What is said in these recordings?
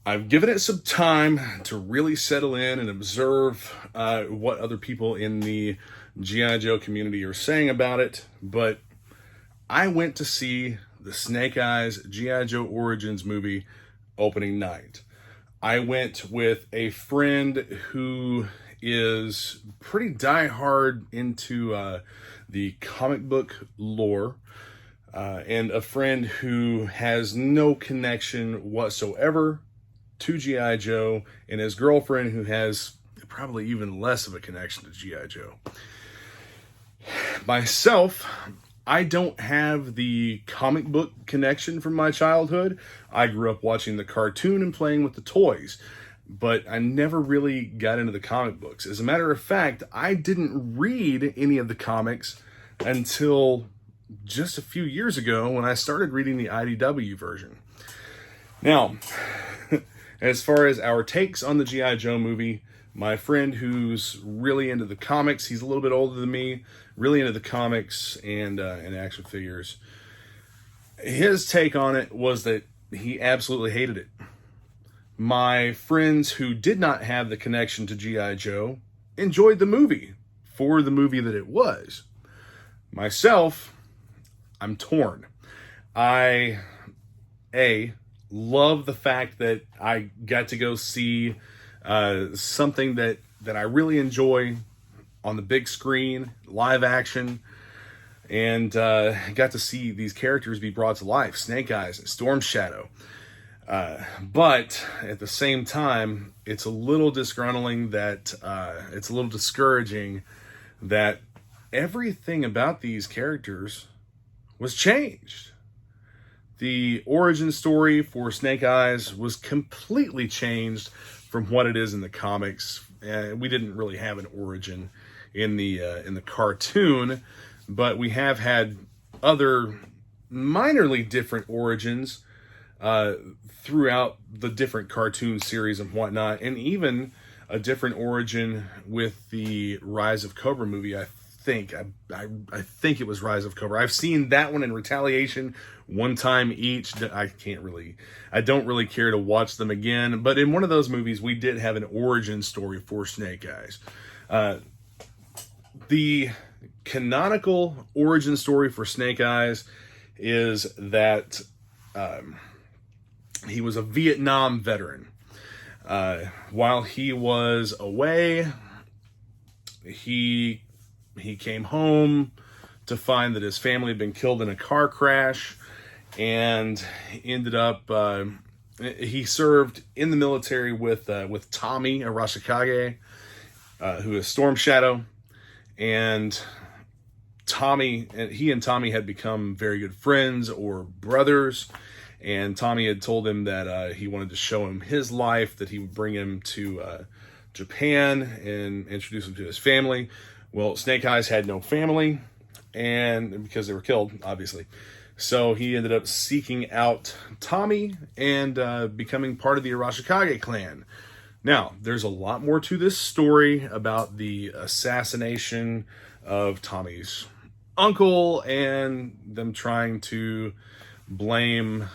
I've given it some time to really settle in and observe what other people in the G.I. Joe community are saying about it, but I went to see the Snake Eyes G.I. Joe Origins movie opening night. I went with a friend who is pretty diehard into the comic book lore, and a friend who has no connection whatsoever to G.I. Joe, and his girlfriend who has probably even less of a connection to G.I. Joe. Myself, I don't have the comic book connection from my childhood. I grew up watching the cartoon and playing with the toys, but I never really got into the comic books. As a matter of fact, I didn't read any of the comics until just a few years ago when I started reading the IDW version. Now, as far as our takes on the G.I. Joe movie, my friend who's really into the comics, he's a little bit older than me, really into the comics and action figures. His take on it was that he absolutely hated it. My friends who did not have the connection to G.I. Joe enjoyed the movie for the movie that it was. Myself, I'm torn. I love the fact that I got to go see something that I really enjoy on the big screen, live action, and got to see these characters be brought to life, Snake Eyes and Storm Shadow. But at the same time, it's a little disgruntling that it's a little discouraging that everything about these characters was changed. The origin story for Snake Eyes was completely changed from what it is in the comics. We didn't really have an origin in the cartoon, but we have had other minorly different origins throughout the different cartoon series and whatnot, and even a different origin with the Rise of Cobra movie. I think it was Rise of Cobra. I've seen that one in Retaliation one time each. I don't really care to watch them again, but in one of those movies we did have an origin story for Snake Eyes. The canonical origin story for Snake Eyes is that he was a Vietnam veteran. While he was away, he came home to find that his family had been killed in a car crash, and ended up he served in the military with Tommy Arashikage, who is Storm Shadow, and he and Tommy had become very good friends or brothers. And Tommy had told him that he wanted to show him his life, that he would bring him to Japan and introduce him to his family. Well, Snake Eyes had no family, and because they were killed, obviously. So he ended up seeking out Tommy and becoming part of the Arashikage clan. Now, there's a lot more to this story about the assassination of Tommy's uncle and them trying to blame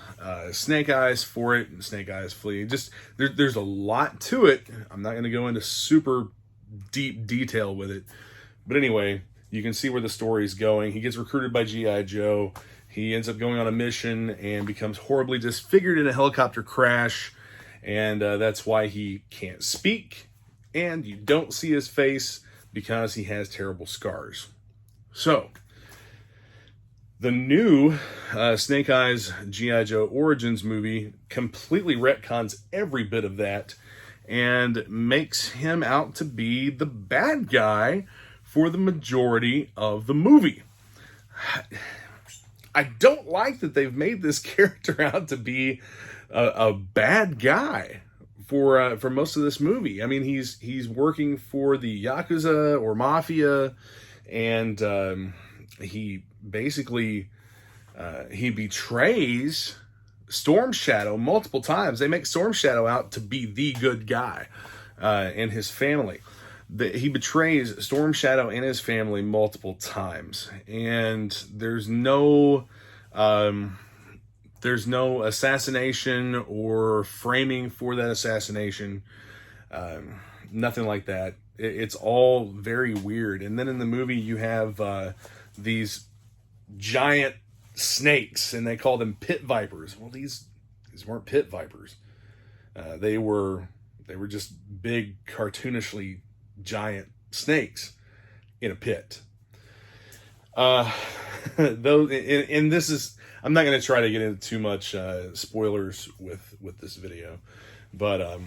Snake Eyes for it, and Snake Eyes flee. Just there's a lot to it. I'm not going to go into super deep detail with it, but anyway, you can see where the story's going. He gets recruited by G.I. Joe. He ends up going on a mission and becomes horribly disfigured in a helicopter crash, and that's why he can't speak, and you don't see his face because he has terrible scars. So the new Snake Eyes G.I. Joe Origins movie completely retcons every bit of that and makes him out to be the bad guy for the majority of the movie. I don't like that they've made this character out to be a bad guy for most of this movie. I mean, he's working for the Yakuza or Mafia, and he basically he betrays Storm Shadow multiple times. They make Storm Shadow out to be the good guy and his family. He betrays Storm Shadow and his family multiple times, and there's no There's no assassination or framing for that assassination. Nothing like that. It's all very weird. And then in the movie, you have these giant snakes, and they call them pit vipers. Well, these weren't pit vipers. They were just big, cartoonishly giant snakes in a pit. Those, and this is, I'm not going to try to get into too much spoilers with this video, but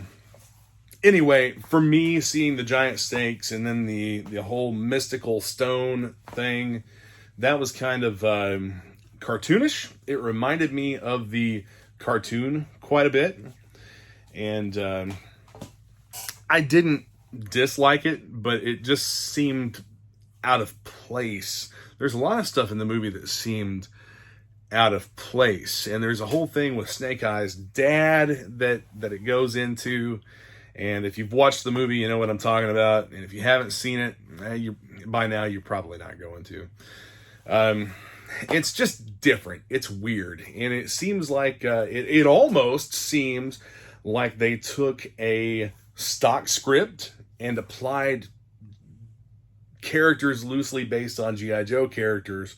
anyway, for me, seeing the giant snakes and then the whole mystical stone thing, that was kind of cartoonish. It reminded me of the cartoon quite a bit, and I didn't dislike it, but it just seemed out of place. There's a lot of stuff in the movie that seemed out of place, and there's a whole thing with Snake Eyes' dad that it goes into. And if you've watched the movie, you know what I'm talking about. And if you haven't seen it, by now you're probably not going to. It's just different. It's weird, and it seems like it almost seems like they took a stock script and applied characters loosely based on G.I. Joe characters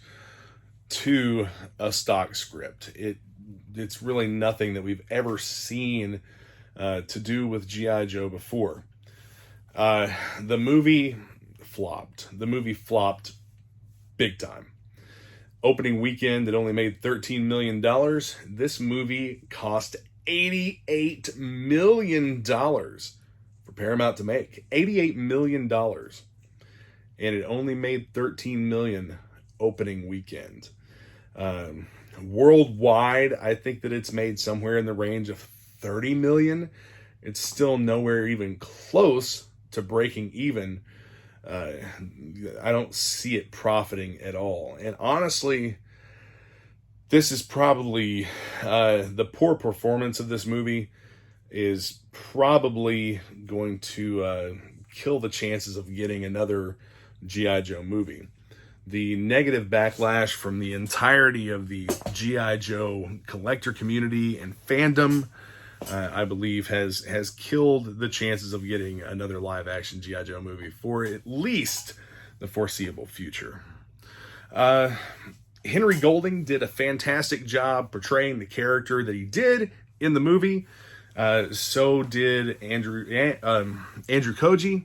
to a stock script. It's really nothing that we've ever seen to do with G.I. Joe before. The movie flopped. The movie flopped big time. Opening weekend, it only made $13 million. This movie cost $88 million for Paramount to make. $88 million. And it only made $13 million opening weekend. Worldwide, I think that it's made somewhere in the range of $30 million. It's still nowhere even close to breaking even. I don't see it profiting at all. And honestly, this is probably the poor performance of this movie is probably going to kill the chances of getting another G.I. Joe movie. The negative backlash from the entirety of the G.I. Joe collector community and fandom, I believe, has killed the chances of getting another live-action G.I. Joe movie for at least the foreseeable future. Henry Golding did a fantastic job portraying the character that he did in the movie. So did Andrew Koji.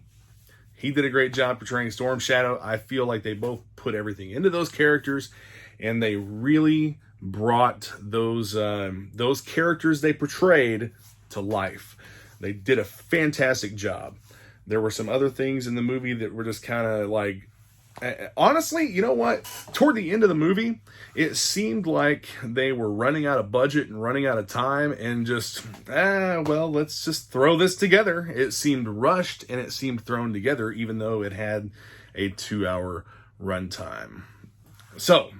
He did a great job portraying Storm Shadow. I feel like they both put everything into those characters, and they really brought those characters they portrayed to life. They did a fantastic job. There were some other things in the movie that were just kind of like, honestly, you know what? Toward the end of the movie, it seemed like they were running out of budget and running out of time and just, well, let's just throw this together. It seemed rushed and it seemed thrown together, even though it had a 2-hour runtime. So,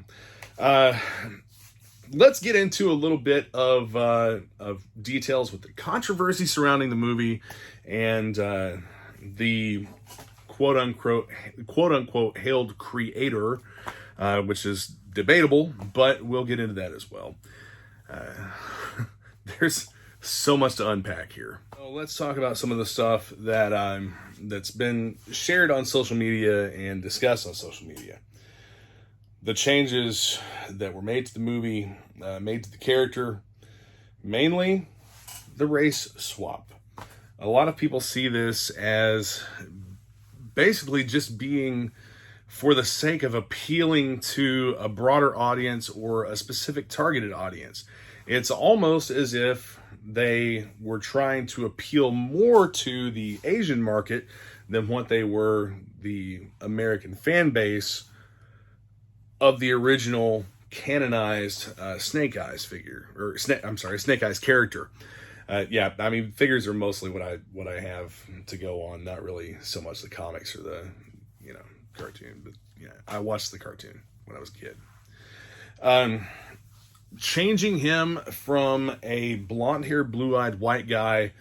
let's get into a little bit of details with the controversy surrounding the movie and the quote-unquote hailed creator, which is debatable, but we'll get into that as well. There's so much to unpack here. So let's talk about some of the stuff that's been shared on social media and discussed on social media. The changes that were made to the movie, made to the character, mainly the race swap. A lot of people see this as basically just being for the sake of appealing to a broader audience or a specific targeted audience. It's almost as if they were trying to appeal more to the Asian market than what they were the American fan base of the original canonized Snake Eyes figure, or Snake Eyes character. Yeah, I mean, figures are mostly what I have to go on, not really so much the comics or the, cartoon, but yeah, I watched the cartoon when I was a kid. Changing him from a blonde-haired, blue-eyed white guy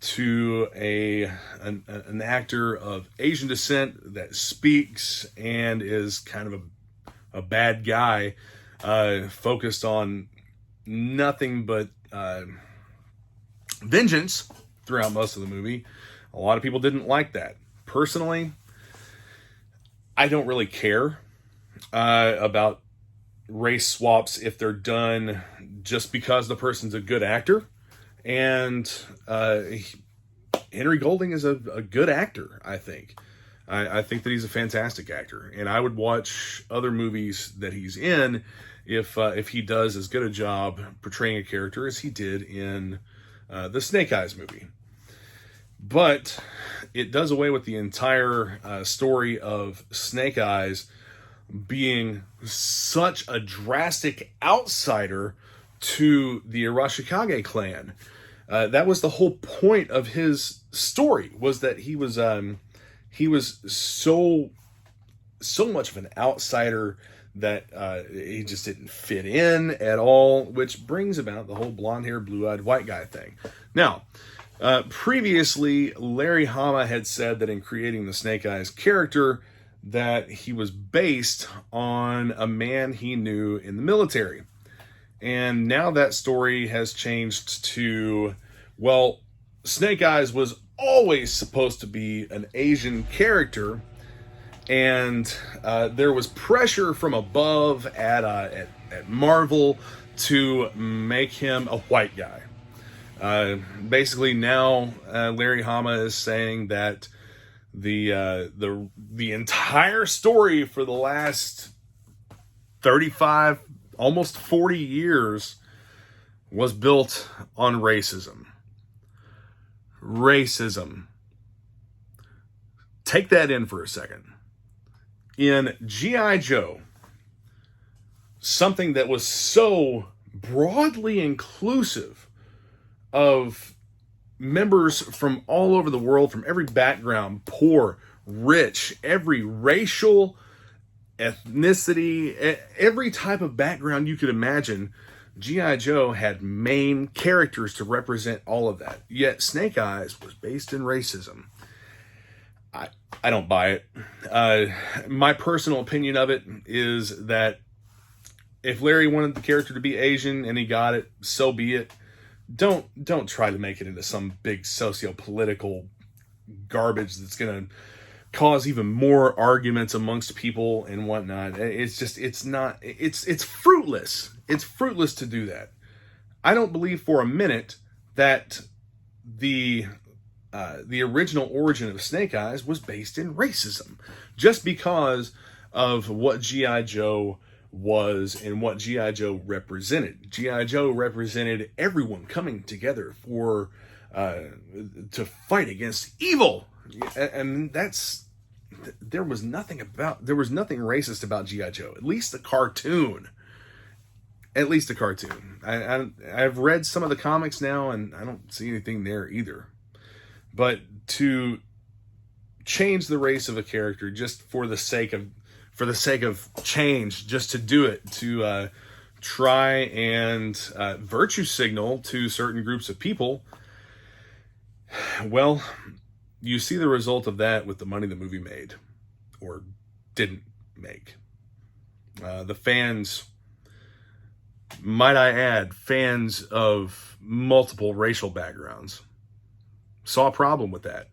to an actor of Asian descent that speaks and is kind of a bad guy, focused on nothing but vengeance throughout most of the movie. A lot of people didn't like that. Personally, I don't really care about race swaps if they're done just because the person's a good actor. And Henry Golding is a good actor, I think. I think that he's a fantastic actor. And I would watch other movies that he's in if he does as good a job portraying a character as he did in the Snake Eyes movie. But it does away with the entire story of Snake Eyes being such a drastic outsider to the Arashikage clan. That was the whole point of his story, was that he was so much of an outsider that he just didn't fit in at all, which brings about the whole blonde-haired, blue-eyed white guy thing. Now, previously, Larry Hama had said that in creating the Snake Eyes character, that he was based on a man he knew in the military. And now that story has changed to, well, Snake Eyes was always supposed to be an Asian character, and there was pressure from above at Marvel to make him a white guy. Basically, now Larry Hama is saying that the entire story for the last 35, almost 40 years was built on racism. Racism. Take that in for a second. In G.I. Joe, something that was so broadly inclusive of members from all over the world, from every background, poor, rich, every racial, ethnicity, every type of background you could imagine, G.I. Joe had main characters to represent all of that. Yet Snake Eyes was based in racism. I don't buy it. My personal opinion of it is that if Larry wanted the character to be Asian and he got it, so be it. Don't try to make it into some big socio-political garbage that's going to cause even more arguments amongst people and whatnot. It's fruitless. It's fruitless to do that. I don't believe for a minute that the original origin of Snake Eyes was based in racism, just because of what G.I. Joe was and what G.I. Joe represented. G.I. Joe represented everyone coming together for to fight against evil, and there was nothing racist about G.I. Joe. At least the cartoon. I've read some of the comics now, and I don't see anything there either. But to change the race of a character just for the sake of change, just to do it, to try and virtue signal to certain groups of people, well, you see the result of that with the money the movie made, or didn't make. The fans, might I add, fans of multiple racial backgrounds, saw a problem with that.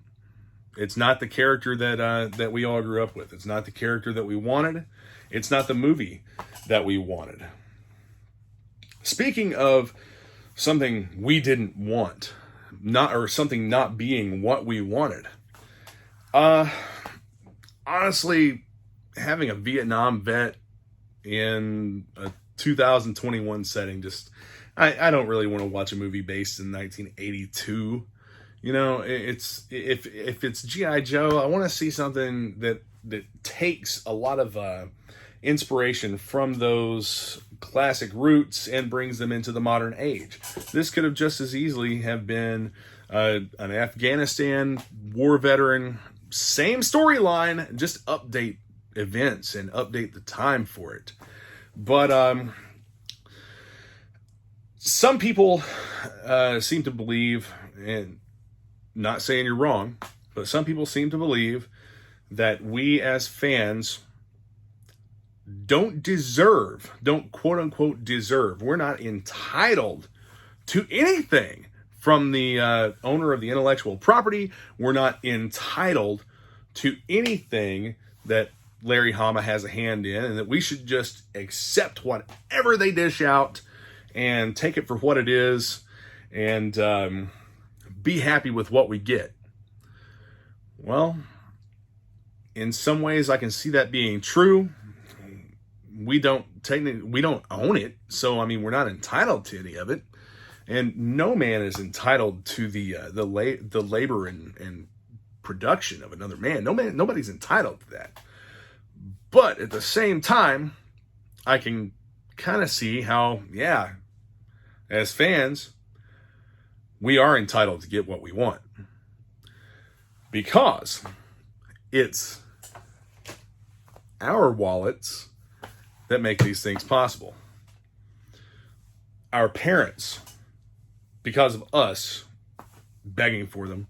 It's not the character that we all grew up with. It's not the character that we wanted. It's not the movie that we wanted. Speaking of something we didn't want, something not being what we wanted. Honestly, having a Vietnam vet in a 2021 setting, I don't really want to watch a movie based in 1982. You know, if it's G.I. Joe, I want to see something that takes a lot of inspiration from those classic roots and brings them into the modern age. This could have just as easily have been an Afghanistan war veteran, same storyline, just update events and update the time for it. But some people seem to believe, and not saying you're wrong, but some people seem to believe that we as fans don't deserve, don't quote unquote deserve. We're not entitled to anything from the owner of the intellectual property. We're not entitled to anything that Larry Hama has a hand in, and that we should just accept whatever they dish out and take it for what it is, and be happy with what we get. Well, in some ways I can see that being true. We don't own it, so I mean, we're not entitled to any of it, and no man is entitled to the labor and production of another man. Nobody's entitled to that. But at the same time, I can kind of see how, yeah, as fans, we are entitled to get what we want, because it's our wallets that make these things possible. Our parents, because of us begging for them,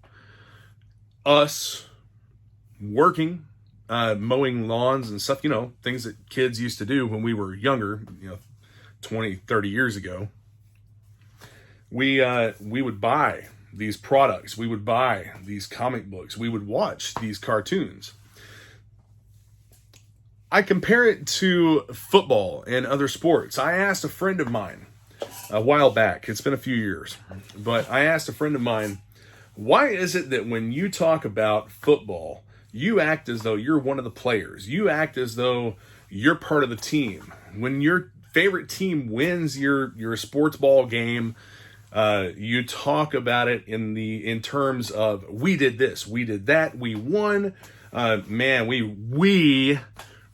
us working, mowing lawns and stuff, things that kids used to do when we were younger, 20, 30 years ago. We would buy these products. We would buy these comic books. We would watch these cartoons. I compare it to football and other sports. I asked a friend of mine a while back, it's been a few years, but I asked a friend of mine, why is it that when you talk about football, you act as though you're one of the players? You act as though you're part of the team. When your favorite team wins your sports ball game, you talk about it in terms of, we did this, we did that, we won. Man, we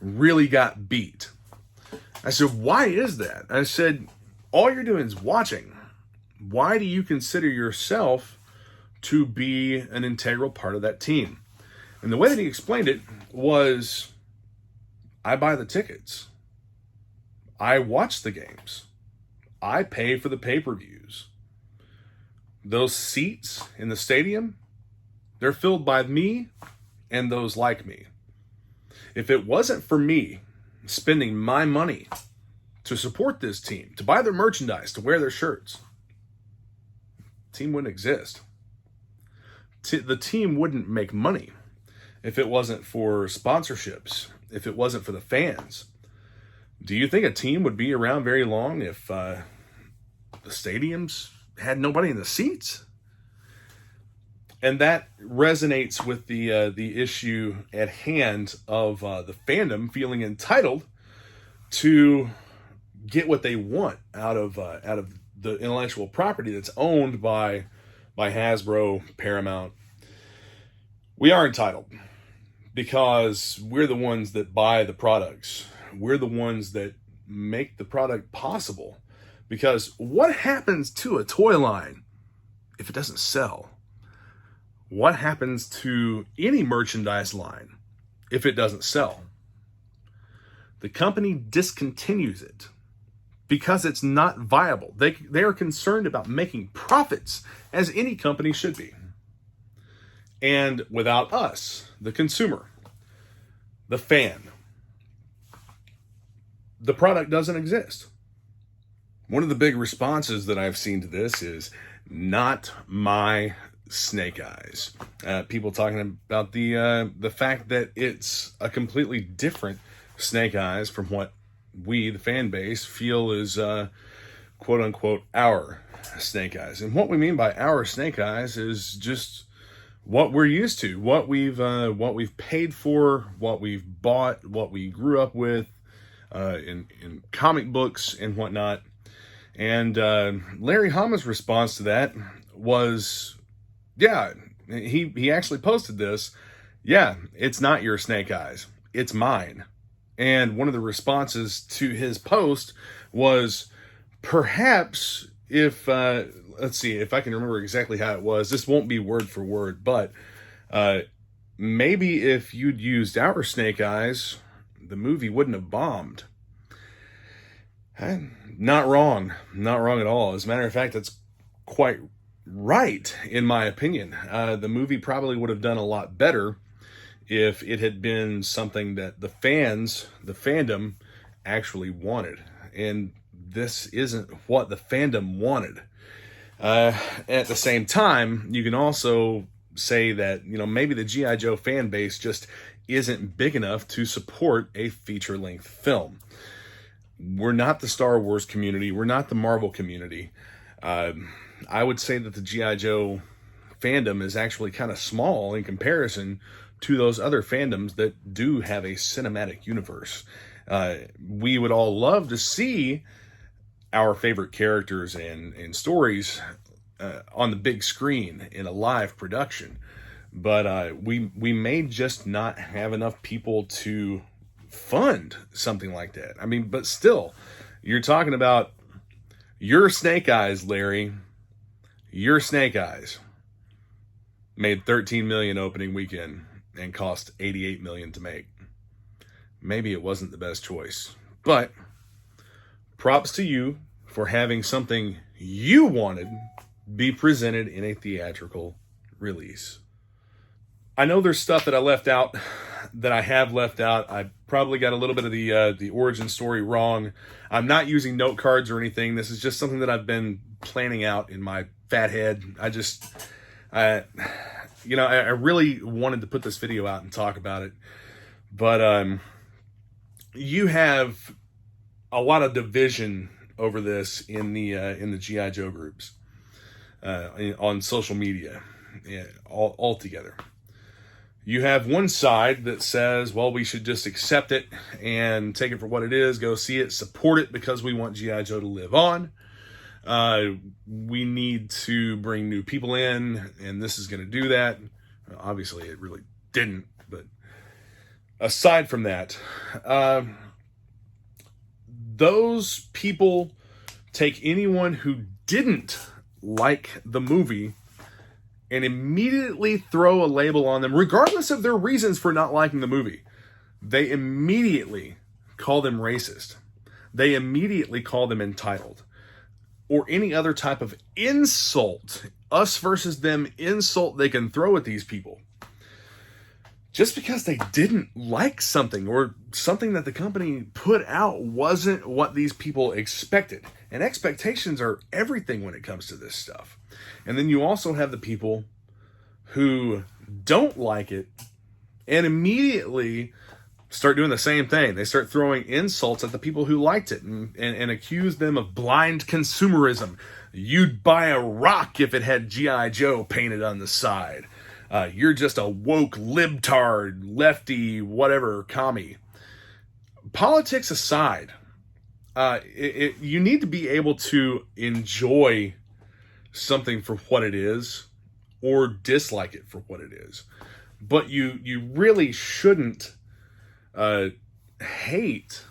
really got beat. I said, why is that? I said, all you're doing is watching. Why do you consider yourself to be an integral part of that team? And the way that he explained it was, I buy the tickets. I watch the games. I pay for the pay-per-views. Those seats in the stadium, they're filled by me and those like me. If it wasn't for me spending my money to support this team, to buy their merchandise, to wear their shirts, the team wouldn't exist. The team wouldn't make money if it wasn't for sponsorships, if it wasn't for the fans. Do you think a team would be around very long if the stadiums had nobody in the seats? And that resonates with the issue at hand of the fandom feeling entitled to get what they want out of the intellectual property that's owned by Hasbro, Paramount. We are entitled because we're the ones that buy the products. We're the ones that make the product possible. Because what happens to a toy line if it doesn't sell? What happens to any merchandise line if it doesn't sell? The company discontinues it because it's not viable. They are concerned about making profits, as any company should be. And without us, the consumer, the fan, the product doesn't exist. One of the big responses that I've seen to this is, not my Snake Eyes. People talking about the fact that it's a completely different Snake Eyes from what we, the fan base, feel is quote unquote our Snake Eyes. And what we mean by our Snake Eyes is just what we're used to, what we've paid for, what we've bought, what we grew up with in comic books and whatnot. And Larry Hama's response to that was, yeah, he actually posted this. Yeah, it's not your Snake Eyes, it's mine. And one of the responses to his post was, perhaps if, let's see if I can remember exactly how it was. This won't be word for word, but maybe if you'd used our Snake Eyes, the movie wouldn't have bombed. Not wrong at all. As a matter of fact, that's quite right, in my opinion. The movie probably would have done a lot better if it had been something that the fans, the fandom, actually wanted. And this isn't what the fandom wanted. At the same time, you can also say that, maybe the G.I. Joe fan base just isn't big enough to support a feature-length film. We're not the Star Wars community. We're not the Marvel community. I would say that the G.I. Joe fandom is actually kind of small in comparison to those other fandoms that do have a cinematic universe. We would all love to see our favorite characters and stories on the big screen in a live production. But we may just not have enough people to fund something like that. I mean, but still, you're talking about your Snake Eyes, Larry. Your Snake Eyes made $13 million opening weekend and cost $88 million to make. Maybe it wasn't the best choice, but props to you for having something you wanted be presented in a theatrical release. I know there's stuff that I left out, that I have left out. I probably got a little bit of the origin story wrong. I'm not using note cards or anything. This is just something that I've been planning out in my fat head. I really wanted to put this video out and talk about it, but you have a lot of division over this in the G.I. Joe groups on social media, all together. You have one side that says, well, we should just accept it and take it for what it is, go see it, support it because we want G.I. Joe to live on. We need to bring new people in, and this is going to do that. Obviously, it really didn't, but aside from that, those people take anyone who didn't like the movie and immediately throw a label on them, regardless of their reasons for not liking the movie. They immediately call them racist. They immediately call them entitled. Or any other type of insult, us versus them insult they can throw at these people. Just because they didn't like something or something that the company put out wasn't what these people expected. And expectations are everything when it comes to this stuff. And then you also have the people who don't like it and immediately start doing the same thing. They start throwing insults at the people who liked it and accuse them of blind consumerism. You'd buy a rock if it had G.I. Joe painted on the side. You're just a woke libtard, lefty, whatever, commie. Politics aside, you need to be able to enjoy something for what it is or dislike it for what it is. But you really shouldn't hate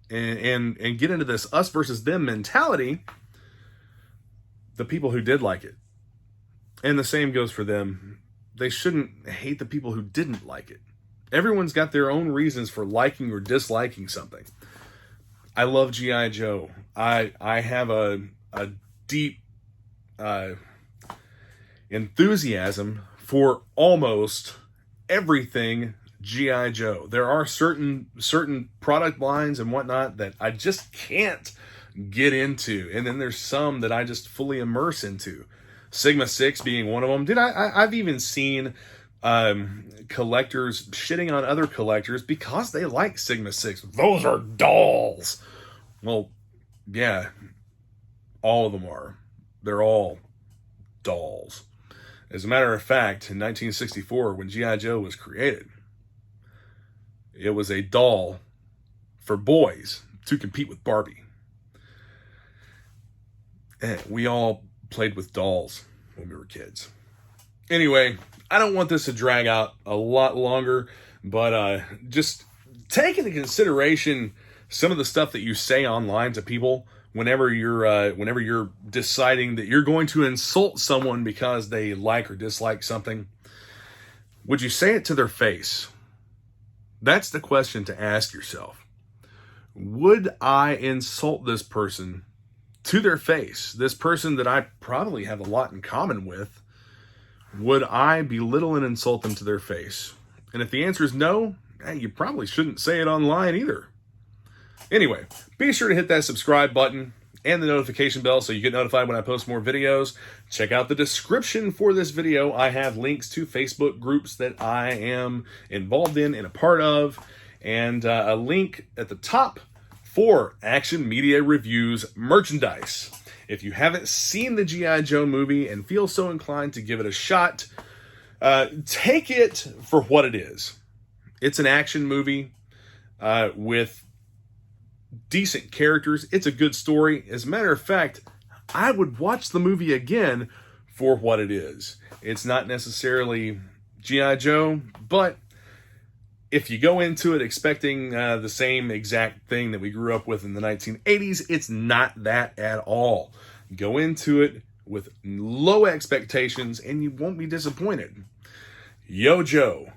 and get into this us versus them mentality the people who did like it. And the same goes for them. They shouldn't hate the people who didn't like it. Everyone's got their own reasons for liking or disliking something. I love G.I. Joe. I have a deep enthusiasm for almost everything G.I. Joe. There are certain product lines and whatnot that I just can't get into. And then there's some that I just fully immerse into. Sigma 6 being one of them. Dude, I've even seen collectors shitting on other collectors because they like Sigma 6. Those are dolls. Well, yeah, all of them are. They're all dolls. As a matter of fact, in 1964, when G.I. Joe was created, it was a doll for boys to compete with Barbie. And we all played with dolls when we were kids. Anyway, I don't want this to drag out a lot longer, but just take into consideration some of the stuff that you say online to people whenever you're deciding that you're going to insult someone because they like or dislike something. Would you say it to their face? That's the question to ask yourself. Would I insult this person to their face? This person that I probably have a lot in common with, would I belittle and insult them to their face? And if the answer is no, you probably shouldn't say it online either. Anyway, be sure to hit that subscribe button and the notification bell so you get notified when I post more videos. Check out the description for this video. I have links to Facebook groups that I am involved in and a part of, and a link at the top for Action Media Reviews merchandise. If you haven't seen the G.I. Joe movie and feel so inclined to give it a shot, take it for what it is. It's an action movie with decent characters. It's a good story. As a matter of fact, I would watch the movie again for what it is. It's not necessarily G.I. Joe, but if you go into it expecting the same exact thing that we grew up with in the 1980s, it's not that at all. Go into it with low expectations and you won't be disappointed. Yo Joe.